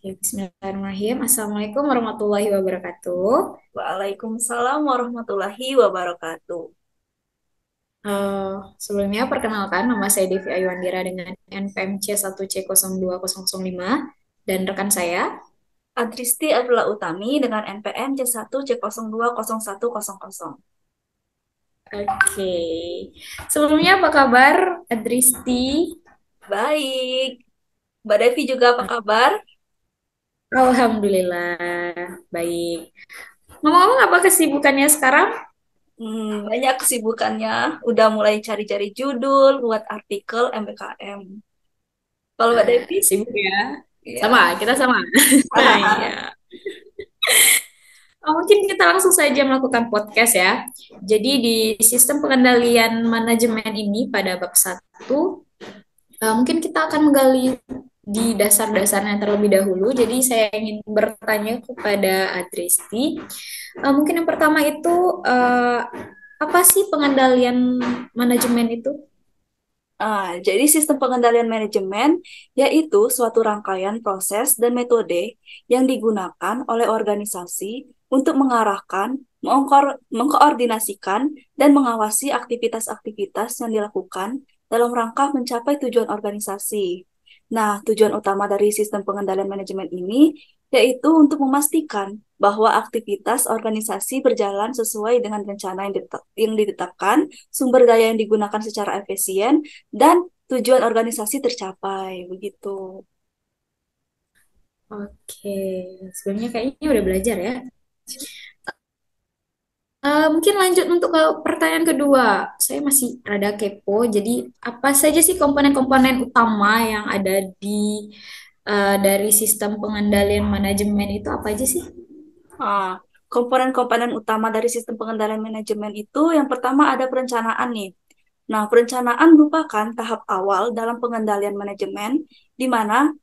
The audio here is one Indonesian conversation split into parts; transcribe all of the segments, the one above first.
Bismillahirrahmanirrahim. Assalamualaikum warahmatullahi wabarakatuh. Waalaikumsalam warahmatullahi wabarakatuh. Eh, Sebelumnya perkenalkan nama saya Devi Ayuandira dengan NPM C1C020005 dan rekan saya. Adristi Abdullah Utami dengan NPM C1C020100. Oke. Sebelumnya apa kabar Adristi? Baik. Mbak Devi juga apa kabar? Alhamdulillah baik. Ngomong-ngomong apa kesibukannya sekarang? Banyak kesibukannya. Udah mulai cari-cari judul buat artikel MBKM. Kalau Mbak Devi? Sibuk ya. Sama, Ya. kita sama. Iya. Mungkin kita langsung saja melakukan podcast ya. Jadi di sistem pengendalian manajemen ini pada bab satu, mungkin kita akan menggali di dasar-dasarnya terlebih dahulu. Jadi saya ingin bertanya kepada Adristi. Mungkin yang pertama itu apa sih pengendalian manajemen itu? Jadi sistem pengendalian manajemen yaitu suatu rangkaian proses dan metode yang digunakan oleh organisasi untuk mengarahkan, mengkoordinasikan, dan mengawasi aktivitas-aktivitas yang dilakukan dalam rangka mencapai tujuan organisasi. Nah, tujuan utama dari sistem pengendalian manajemen ini yaitu untuk memastikan bahwa aktivitas organisasi berjalan sesuai dengan rencana yang ditetapkan, sumber daya yang digunakan secara efisien, dan tujuan organisasi tercapai begitu. Oke, sebelumnya kayaknya udah belajar ya. Mungkin lanjut untuk ke pertanyaan kedua. Saya masih rada kepo. Jadi, apa saja sih komponen-komponen utama yang ada di dari sistem pengendalian manajemen itu apa aja sih? Ah, Komponen-komponen utama dari sistem pengendalian manajemen itu yang pertama ada perencanaan nih. Nah, perencanaan merupakan tahap awal dalam pengendalian manajemen di mana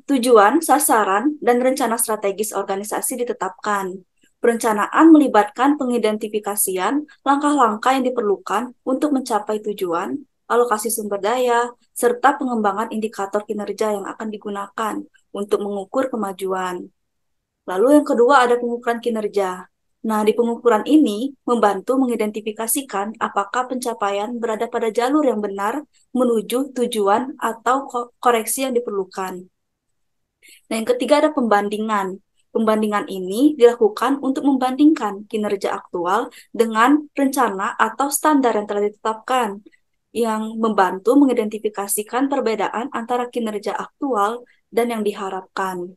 tujuan, sasaran, dan rencana strategis organisasi ditetapkan. Perencanaan melibatkan pengidentifikasian langkah-langkah yang diperlukan untuk mencapai tujuan, alokasi sumber daya, serta pengembangan indikator kinerja yang akan digunakan untuk mengukur kemajuan. Lalu yang kedua ada pengukuran kinerja. Nah, di pengukuran ini membantu mengidentifikasikan apakah pencapaian berada pada jalur yang benar menuju tujuan atau koreksi yang diperlukan. Nah, yang ketiga ada pembandingan. Pembandingan ini dilakukan untuk membandingkan kinerja aktual dengan rencana atau standar yang telah ditetapkan, yang membantu mengidentifikasikan perbedaan antara kinerja aktual dan yang diharapkan.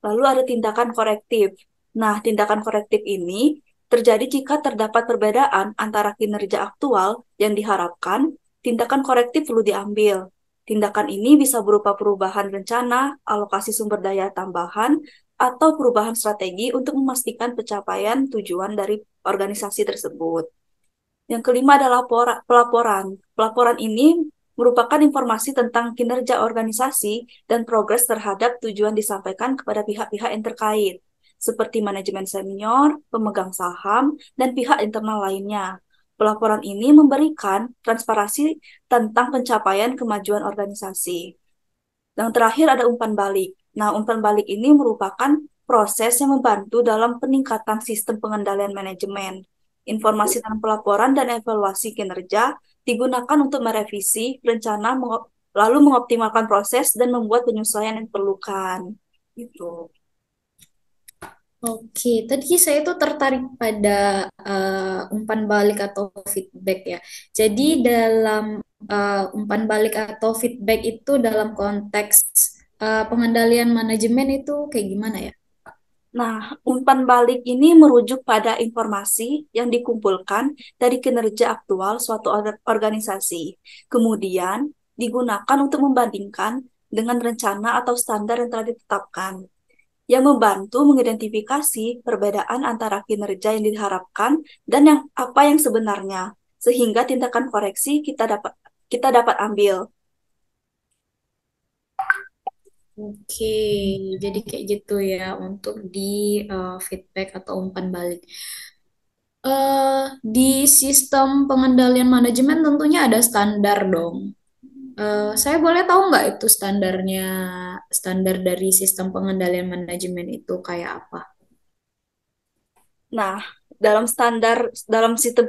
Lalu ada tindakan korektif. Nah, tindakan korektif ini terjadi jika terdapat perbedaan antara kinerja aktual yang diharapkan, tindakan korektif perlu diambil. Tindakan ini bisa berupa perubahan rencana, alokasi sumber daya tambahan, atau perubahan strategi untuk memastikan pencapaian tujuan dari organisasi tersebut. Yang kelima adalah pelaporan. Pelaporan ini merupakan informasi tentang kinerja organisasi dan progres terhadap tujuan disampaikan kepada pihak-pihak yang terkait, seperti manajemen senior, pemegang saham, dan pihak internal lainnya. Pelaporan ini memberikan transparansi tentang pencapaian kemajuan organisasi. Yang terakhir ada umpan balik. Nah, umpan balik ini merupakan proses yang membantu dalam peningkatan sistem pengendalian manajemen. Informasi dalam pelaporan dan evaluasi kinerja digunakan untuk merevisi rencana, lalu mengoptimalkan proses dan membuat penyesuaian yang diperlukan. Gitu. Oke, tadi saya tuh tertarik pada umpan balik atau feedback ya. Jadi dalam umpan balik atau feedback itu dalam konteks pengendalian manajemen itu kayak gimana ya? Nah, umpan balik ini merujuk pada informasi yang dikumpulkan dari kinerja aktual suatu organisasi. Kemudian digunakan untuk membandingkan dengan rencana atau standar yang telah ditetapkan, yang membantu mengidentifikasi perbedaan antara kinerja yang diharapkan dan apa yang sebenarnya, sehingga tindakan koreksi kita dapat ambil. Oke, jadi kayak gitu ya untuk di feedback atau umpan balik. Di sistem pengendalian manajemen tentunya ada standar dong. Saya boleh tahu nggak itu standar dari sistem pengendalian manajemen itu kayak apa? Nah, dalam sistem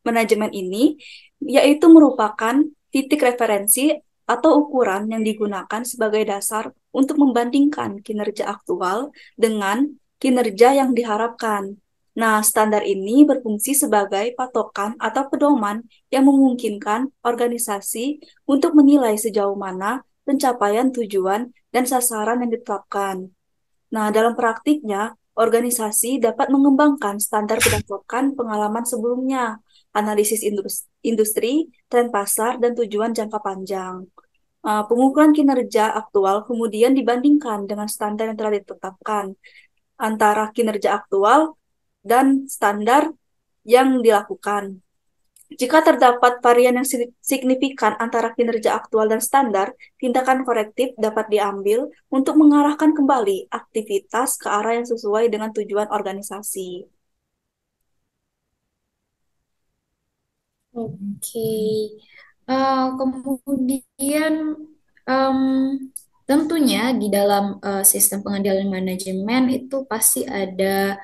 manajemen ini, yaitu merupakan titik referensi atau ukuran yang digunakan sebagai dasar untuk membandingkan kinerja aktual dengan kinerja yang diharapkan. Nah, standar ini berfungsi sebagai patokan atau pedoman yang memungkinkan organisasi untuk menilai sejauh mana pencapaian tujuan dan sasaran yang ditetapkan. Nah, dalam praktiknya, organisasi dapat mengembangkan standar berdasarkan pengalaman sebelumnya, analisis industri, tren pasar, dan tujuan jangka panjang. Pengukuran kinerja aktual kemudian dibandingkan dengan standar yang telah ditetapkan antara kinerja aktual dan standar yang dilakukan. Jika terdapat varian yang signifikan antara kinerja aktual dan standar, tindakan korektif dapat diambil untuk mengarahkan kembali aktivitas ke arah yang sesuai dengan tujuan organisasi. Oke. Kemudian em, tentunya di dalam sistem pengendalian manajemen itu pasti ada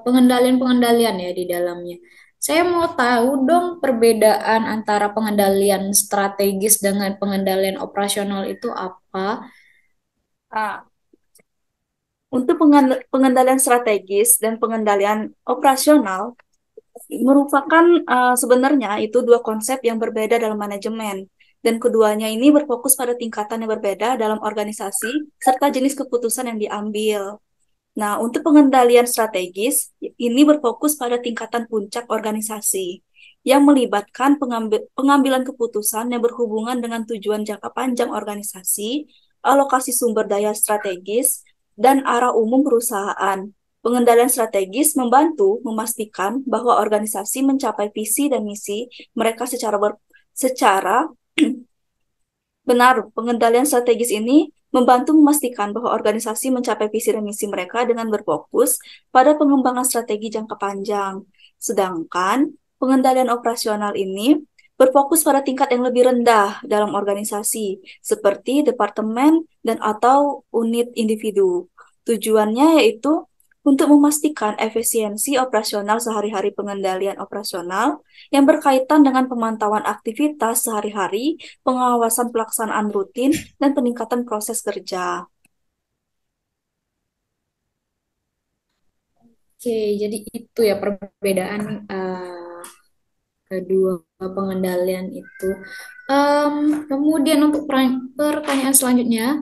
pengendalian-pengendalian ya di dalamnya. Saya mau tahu dong perbedaan antara pengendalian strategis dengan pengendalian operasional itu apa? Nah, untuk pengendalian strategis dan pengendalian operasional merupakan sebenarnya itu dua konsep yang berbeda dalam manajemen. Dan keduanya ini berfokus pada tingkatan yang berbeda dalam organisasi serta jenis keputusan yang diambil. Nah, untuk pengendalian strategis, ini berfokus pada tingkatan puncak organisasi yang melibatkan pengambilan keputusan yang berhubungan dengan tujuan jangka panjang organisasi, alokasi sumber daya strategis, dan arah umum perusahaan. Pengendalian strategis membantu memastikan bahwa organisasi mencapai visi dan misi mereka secara benar. Pengendalian strategis ini membantu memastikan bahwa organisasi mencapai visi dan misi mereka dengan berfokus pada pengembangan strategi jangka panjang. Sedangkan pengendalian operasional ini berfokus pada tingkat yang lebih rendah dalam organisasi, seperti departemen dan atau unit individu. Tujuannya yaitu untuk memastikan efisiensi operasional sehari-hari. Pengendalian operasional yang berkaitan dengan pemantauan aktivitas sehari-hari, pengawasan pelaksanaan rutin, dan peningkatan proses kerja. Oke, jadi itu ya perbedaan kedua pengendalian itu. Kemudian untuk pertanyaan selanjutnya,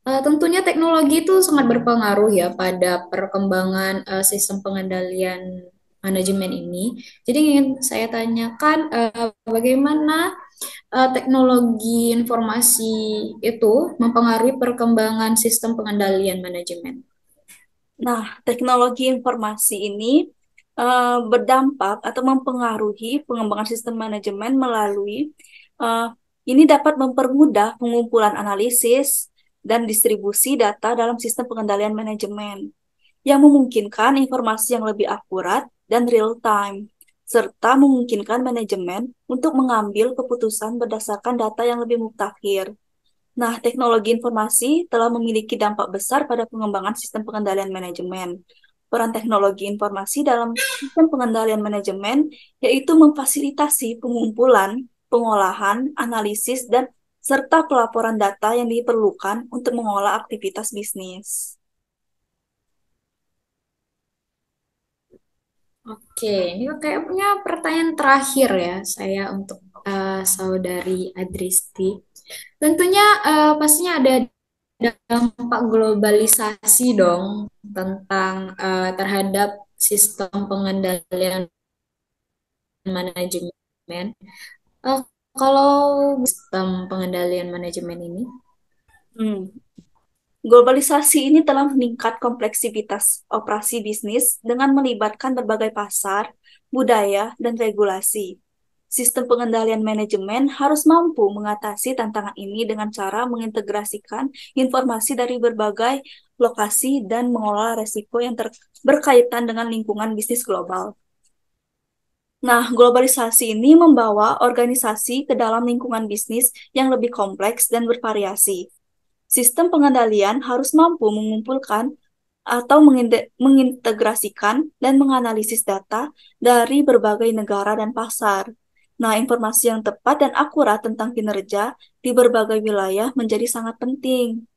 tentunya teknologi itu sangat berpengaruh ya pada perkembangan sistem pengendalian manajemen ini. Jadi ingin saya tanyakan bagaimana teknologi informasi itu mempengaruhi perkembangan sistem pengendalian manajemen. Nah, teknologi informasi ini berdampak atau mempengaruhi pengembangan sistem manajemen melalui eh, ini dapat mempermudah pengumpulan analisis dan distribusi data dalam sistem pengendalian manajemen yang memungkinkan informasi yang lebih akurat dan real time, serta memungkinkan manajemen untuk mengambil keputusan berdasarkan data yang lebih mutakhir. Nah, teknologi informasi telah memiliki dampak besar pada pengembangan sistem pengendalian manajemen. Peran teknologi informasi dalam sistem pengendalian manajemen yaitu memfasilitasi pengumpulan, pengolahan, analisis, dan serta pelaporan data yang diperlukan untuk mengolah aktivitas bisnis. Oke, ini kayaknya pertanyaan terakhir ya saya untuk saudari Adristi. Tentunya pastinya ada dampak globalisasi dong tentang terhadap sistem pengendalian manajemen. Eh, Kalau sistem pengendalian manajemen ini, Hmm. Globalisasi ini telah meningkat kompleksitas operasi bisnis dengan melibatkan berbagai pasar, budaya, dan regulasi. Sistem pengendalian manajemen harus mampu mengatasi tantangan ini dengan cara mengintegrasikan informasi dari berbagai lokasi dan mengolah resiko yang berkaitan dengan lingkungan bisnis global. Nah, globalisasi ini membawa organisasi ke dalam lingkungan bisnis yang lebih kompleks dan bervariasi. Sistem pengendalian harus mampu mengumpulkan atau mengintegrasikan dan menganalisis data dari berbagai negara dan pasar. Nah, informasi yang tepat dan akurat tentang kinerja di berbagai wilayah menjadi sangat penting.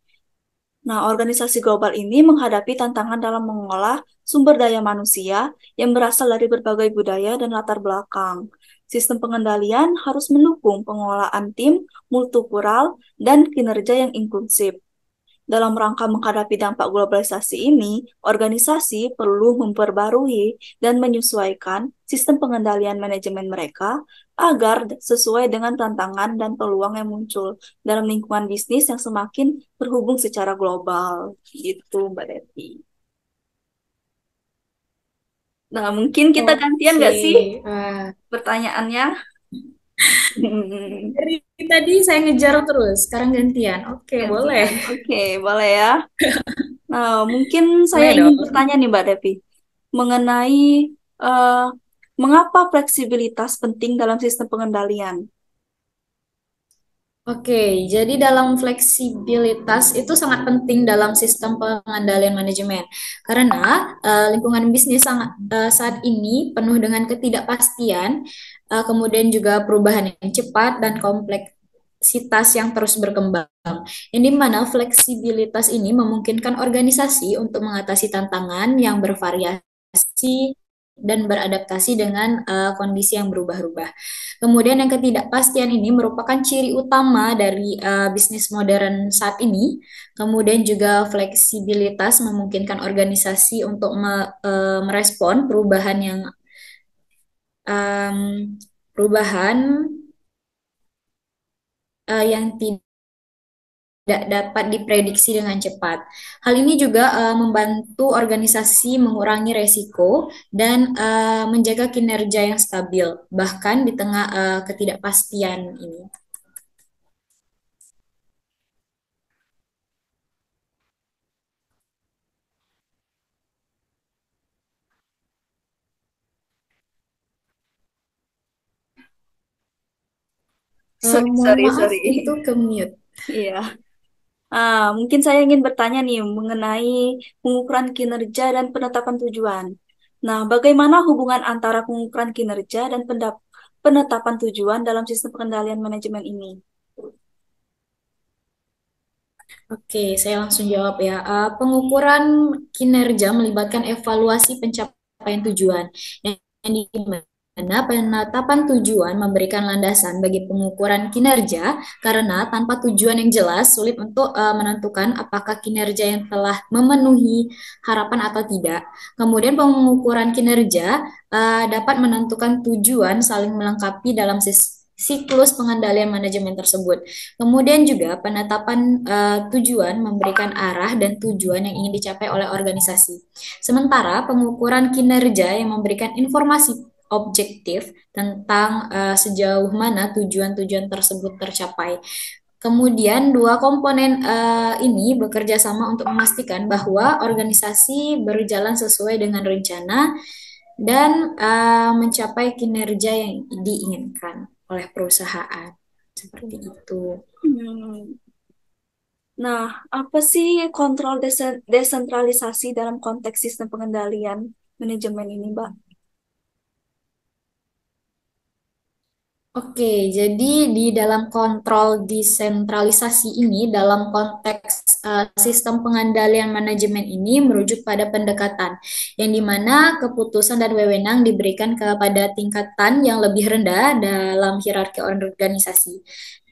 Nah, organisasi global ini menghadapi tantangan dalam mengolah sumber daya manusia yang berasal dari berbagai budaya dan latar belakang. Sistem pengendalian harus mendukung pengelolaan tim multikultural dan kinerja yang inklusif. Dalam rangka menghadapi dampak globalisasi ini, organisasi perlu memperbarui dan menyesuaikan sistem pengendalian manajemen mereka agar sesuai dengan tantangan dan peluang yang muncul dalam lingkungan bisnis yang semakin berhubung secara global. Gitu, Mbak Devi. Nah, mungkin kita gantian Oke, nggak sih uh, pertanyaannya? Hmm, dari tadi saya ngejar terus, sekarang gantian. Oke, boleh. gantian. Oke, boleh ya. Nah, mungkin saya Boleh ingin dong. bertanya nih, Mbak Devi, mengenai eh, mengapa fleksibilitas penting dalam sistem pengendalian. Oke, jadi dalam fleksibilitas itu sangat penting dalam sistem pengendalian manajemen karena lingkungan bisnis saat ini penuh dengan ketidakpastian, kemudian juga perubahan yang cepat dan kompleksitas yang terus berkembang. Yang dimana fleksibilitas ini memungkinkan organisasi untuk mengatasi tantangan yang bervariasi dan beradaptasi dengan kondisi yang berubah-ubah. Kemudian yang ketidakpastian ini merupakan ciri utama dari bisnis modern saat ini. Kemudian juga fleksibilitas memungkinkan organisasi untuk merespon perubahan em, perubahan yang tidak dapat diprediksi dengan cepat. Hal ini juga membantu organisasi mengurangi resiko dan menjaga kinerja yang stabil, bahkan di tengah ketidakpastian ini. Sorry, Mohon sorry, maaf, itu sorry. ke mute. Iya. Mungkin saya ingin bertanya nih mengenai pengukuran kinerja dan penetapan tujuan. Nah, bagaimana hubungan antara pengukuran kinerja dan penetapan tujuan dalam sistem pengendalian manajemen ini? Oke, saya langsung jawab ya. Pengukuran kinerja melibatkan evaluasi pencapaian tujuan yang di mana penetapan tujuan memberikan landasan bagi pengukuran kinerja karena tanpa tujuan yang jelas sulit untuk menentukan apakah kinerja yang telah memenuhi harapan atau tidak. Kemudian pengukuran kinerja dapat menentukan tujuan saling melengkapi dalam siklus pengendalian manajemen tersebut. Kemudian juga penetapan tujuan memberikan arah dan tujuan yang ingin dicapai oleh organisasi. Sementara pengukuran kinerja yang memberikan informasi objektif tentang sejauh mana tujuan-tujuan tersebut tercapai. Kemudian dua komponen ini bekerja sama untuk memastikan bahwa organisasi berjalan sesuai dengan rencana dan mencapai kinerja yang diinginkan oleh perusahaan. Seperti itu. Hmm. Nah, apa sih kontrol desentralisasi dalam konteks sistem pengendalian manajemen ini, Mbak? Oke, jadi di dalam kontrol desentralisasi ini, dalam konteks sistem pengendalian manajemen ini merujuk pada pendekatan yang dimana keputusan dan wewenang diberikan kepada tingkatan yang lebih rendah dalam hierarki organisasi.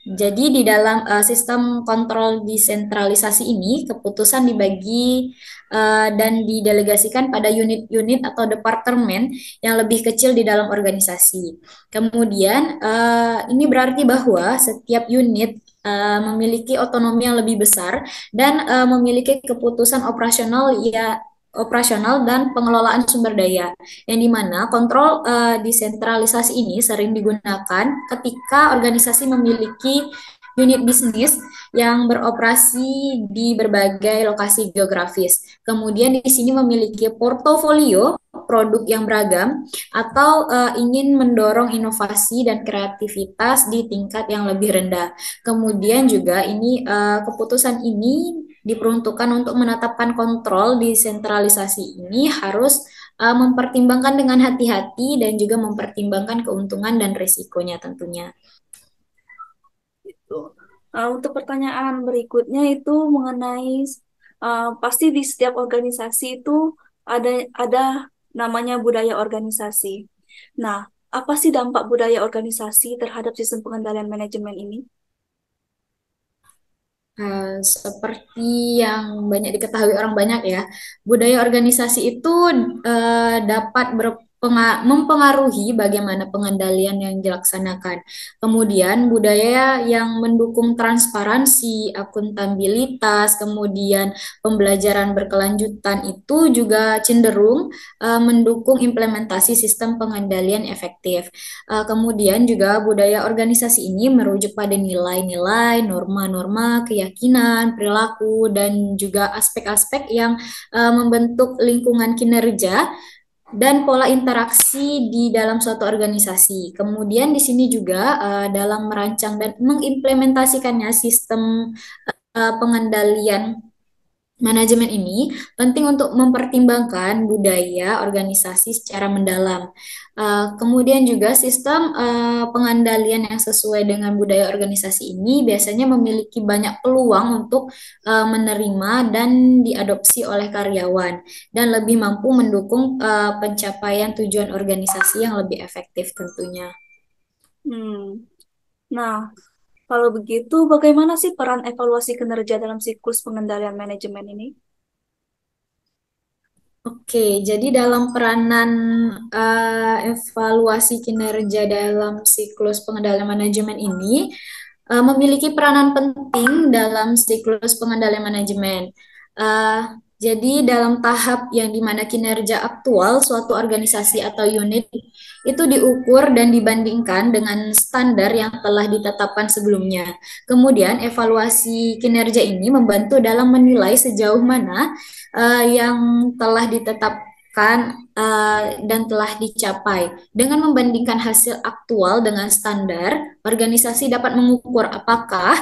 Jadi di dalam sistem kontrol desentralisasi ini, keputusan dibagi dan didelegasikan pada unit-unit atau departemen yang lebih kecil di dalam organisasi. Kemudian, ini berarti bahwa setiap unit memiliki otonomi yang lebih besar dan memiliki keputusan operasional dan pengelolaan sumber daya, yang dimana kontrol desentralisasi ini sering digunakan ketika organisasi memiliki unit bisnis yang beroperasi di berbagai lokasi geografis. Kemudian di sini memiliki portofolio produk yang beragam atau ingin mendorong inovasi dan kreativitas di tingkat yang lebih rendah. Kemudian juga ini keputusan ini diperuntukkan untuk menetapkan kontrol desentralisasi ini harus mempertimbangkan dengan hati-hati dan juga mempertimbangkan keuntungan dan risikonya tentunya. Gitu. Untuk pertanyaan berikutnya itu mengenai pasti di setiap organisasi itu ada ada namanya budaya organisasi. Nah, apa sih dampak budaya organisasi terhadap sistem pengendalian manajemen ini? Seperti yang banyak diketahui orang banyak ya, budaya organisasi itu dapat mempengaruhi bagaimana pengendalian yang dilaksanakan. Kemudian budaya yang mendukung transparansi, akuntabilitas, kemudian pembelajaran berkelanjutan itu juga cenderung mendukung implementasi sistem pengendalian efektif. Kemudian juga budaya organisasi ini merujuk pada nilai-nilai, norma-norma, keyakinan, perilaku, dan juga aspek-aspek yang membentuk lingkungan kinerja dan pola interaksi di dalam suatu organisasi. Kemudian di sini juga dalam merancang dan mengimplementasikannya sistem pengendalian manajemen ini penting untuk mempertimbangkan budaya organisasi secara mendalam. Kemudian juga sistem pengendalian yang sesuai dengan budaya organisasi ini biasanya memiliki banyak peluang untuk menerima dan diadopsi oleh karyawan dan lebih mampu mendukung pencapaian tujuan organisasi yang lebih efektif tentunya. Hmm. Nah, kalau begitu, bagaimana sih peran evaluasi kinerja dalam siklus pengendalian manajemen ini? Oke, jadi dalam peranan evaluasi kinerja dalam siklus pengendalian manajemen ini memiliki peranan penting dalam siklus pengendalian manajemen. Eh, jadi dalam tahap yang dimana kinerja aktual suatu organisasi atau unit itu diukur dan dibandingkan dengan standar yang telah ditetapkan sebelumnya. Kemudian evaluasi kinerja ini membantu dalam menilai sejauh mana yang telah ditetapkan dan telah dicapai. Dengan membandingkan hasil aktual dengan standar, organisasi dapat mengukur apakah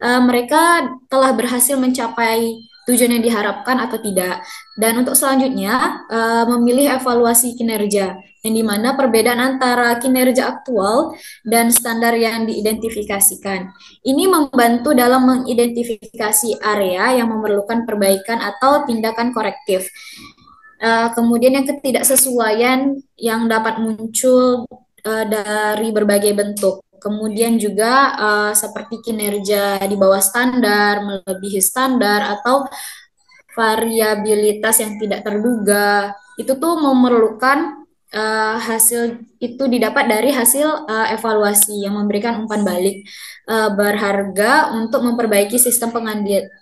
mereka telah berhasil mencapai tujuan yang diharapkan atau tidak. Dan untuk selanjutnya, memilih evaluasi kinerja, yang dimana perbedaan antara kinerja aktual dan standar yang diidentifikasikan. Ini membantu dalam mengidentifikasi area yang memerlukan perbaikan atau tindakan korektif. Kemudian yang ketidaksesuaian yang dapat muncul dari berbagai bentuk. Kemudian juga seperti kinerja di bawah standar, melebihi standar, atau variabilitas yang tidak terduga. Itu tuh memerlukan hasil itu didapat dari hasil evaluasi yang memberikan umpan balik berharga untuk memperbaiki sistem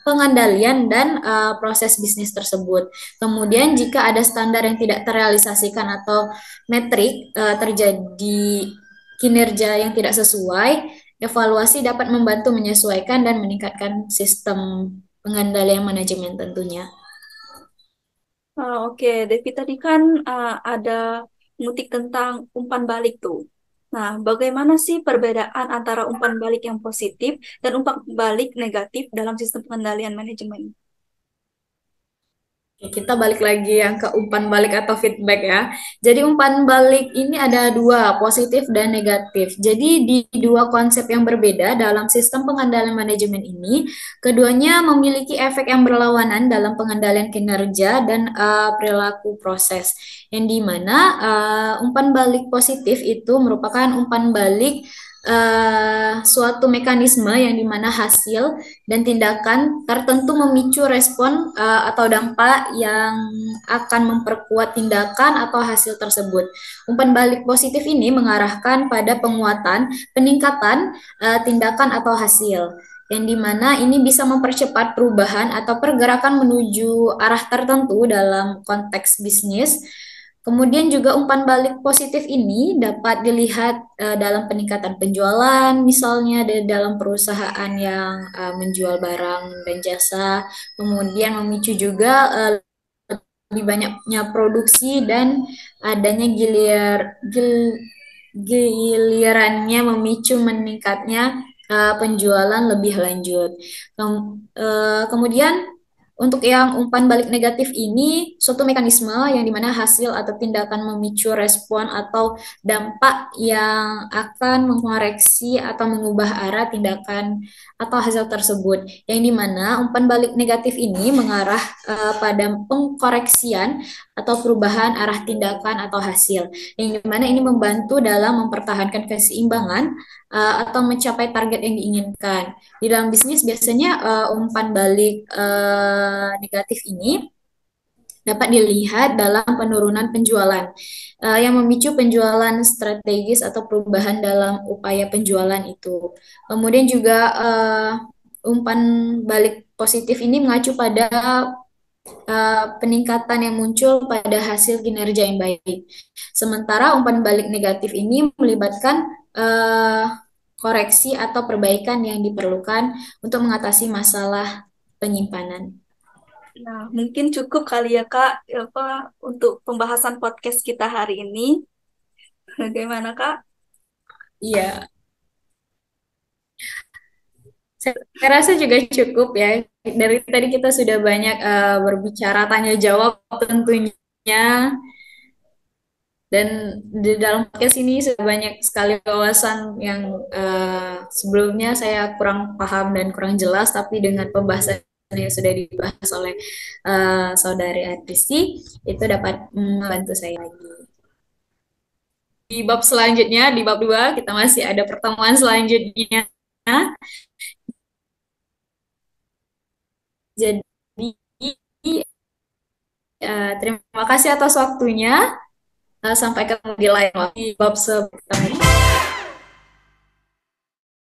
pengandalian dan proses bisnis tersebut. Kemudian jika ada standar yang tidak terrealisasikan atau metrik terjadi kinerja yang tidak sesuai, evaluasi dapat membantu menyesuaikan dan meningkatkan sistem pengendalian manajemen tentunya. Oke, Devi tadi kan ada ngutik tentang umpan balik tuh. Nah, bagaimana sih perbedaan antara umpan balik yang positif dan umpan balik negatif dalam sistem pengendalian manajemen? Oke, kita balik lagi yang ke umpan balik atau feedback ya. Jadi umpan balik ini ada dua, positif dan negatif. Jadi di dua konsep yang berbeda dalam sistem pengendalian manajemen ini, keduanya memiliki efek yang berlawanan dalam pengendalian kinerja dan perilaku proses. Yang dimana umpan balik positif itu merupakan umpan balik suatu mekanisme yang dimana hasil dan tindakan tertentu memicu respon atau dampak yang akan memperkuat tindakan atau hasil tersebut. Umpan balik positif ini mengarahkan pada penguatan, peningkatan tindakan atau hasil, yang dimana ini bisa mempercepat perubahan atau pergerakan menuju arah tertentu dalam konteks bisnis. Kemudian juga umpan balik positif ini dapat dilihat dalam peningkatan penjualan, misalnya dalam perusahaan yang menjual barang dan jasa, kemudian memicu juga lebih banyaknya produksi dan adanya gilirannya memicu meningkatnya penjualan lebih lanjut. Kemudian untuk yang umpan balik negatif ini suatu mekanisme yang dimana hasil atau tindakan memicu respon atau dampak yang akan mengoreksi atau mengubah arah tindakan atau hasil tersebut. Yang dimana umpan balik negatif ini mengarah pada pengkoreksian atau perubahan arah tindakan atau hasil. Yang dimana ini membantu dalam mempertahankan keseimbangan atau mencapai target yang diinginkan. Di dalam bisnis biasanya umpan balik negatif ini dapat dilihat dalam penurunan penjualan yang memicu penjualan strategis atau perubahan dalam upaya penjualan itu. Kemudian juga umpan balik positif ini mengacu pada peningkatan yang muncul pada hasil kinerja yang baik. Sementara umpan balik negatif ini melibatkan koreksi atau perbaikan yang diperlukan untuk mengatasi masalah penyimpanan. Nah, mungkin cukup kali ya Kak, apa untuk pembahasan podcast kita hari ini. Bagaimana Kak? Iya, saya rasa juga cukup ya. Dari tadi kita sudah banyak berbicara tanya jawab tentunya. Dan di dalam podcast ini sudah banyak sekali wawasan yang sebelumnya saya kurang paham dan kurang jelas, tapi dengan pembahasan yang sudah dibahas oleh Saudari Artisti, itu dapat membantu saya lagi. Di bab selanjutnya, di bab 2 kita masih ada pertemuan selanjutnya. Jadi, terima kasih atas waktunya. Sampai ketemu di lain waktu di bab selanjutnya.